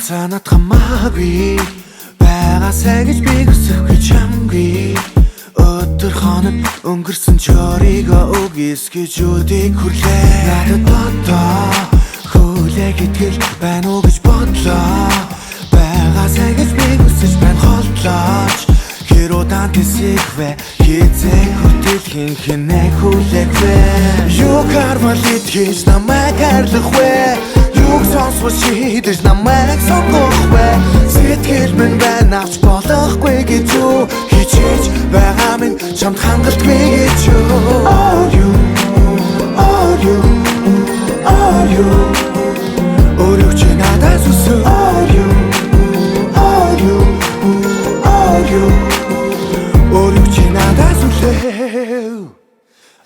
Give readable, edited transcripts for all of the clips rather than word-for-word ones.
Санаад хамаагүй байгаасай гэж би хүсэхгүй чамгүй Өдөр хоног өнгөрсөн ч өөрийгөө үгүйс гэж үдийг хүрлээ Надад бодоо хүлээ гэтгэл байна уу гэж бодлоо Байгаасай гэж би хүсэж байна холдлооч Хэр удаан тэсэхвэ хизээ хүртэл хинхэнэ хүлэхвэ Юу кармал итгэж намайг хайрлах вэ Юг сонсвол шийдэж намайг сонгох вэ Сэтгэл минь байна авч болохгүй гэж юу Хичээж байгаа минь чамд хангалтгүй гэж юу Oh you, oh you, oh you Өөрөг чи надаас үсэ Oh you, oh you, oh you Өөрөг чи надаас үлээ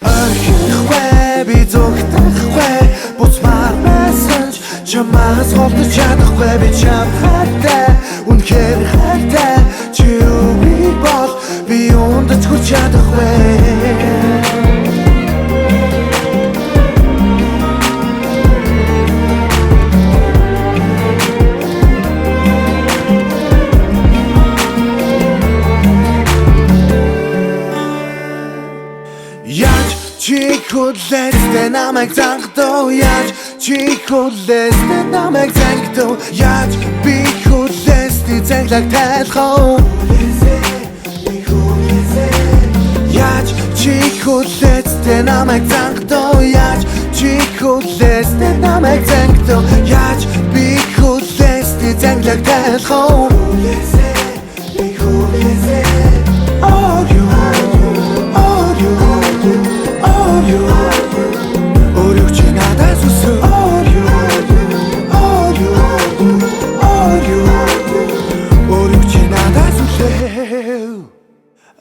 Орхихгүй би зүгтахгүй Буцмаар байсан ч чамаас холдож чадахгүй би чам хайртай Үнэхээр хайртай Чи үгүй бол би ундаж хүрч чадахгүй Чи хүлээстэй намайг зангадуу Яаж чи хүлээстэй намайг зангадуу Яаж би хүлээстэй занглаг тайлхав Яаж чи хүлээстэй намайг зангадуу Яаж чи хүлээстэй намайг зангадуу Яаж би хүлээстэй занглаг тайлхав Oh you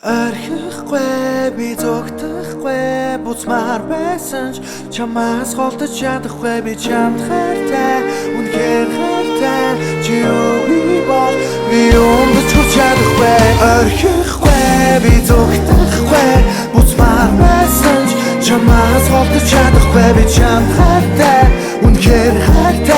Орхихгүй би зүгтахгүй буцмаар байсан ч чамаас холдож чадахгүй би чамд хайртай Үнэхээр хайртай чи үгүй бол би ундаж хүрч чадахгүй Орхихгүй би зүгтахгүй буцмаар байсан ч чамаас холдож чадахгүй би чамд хайртай Үнэхээр хайртай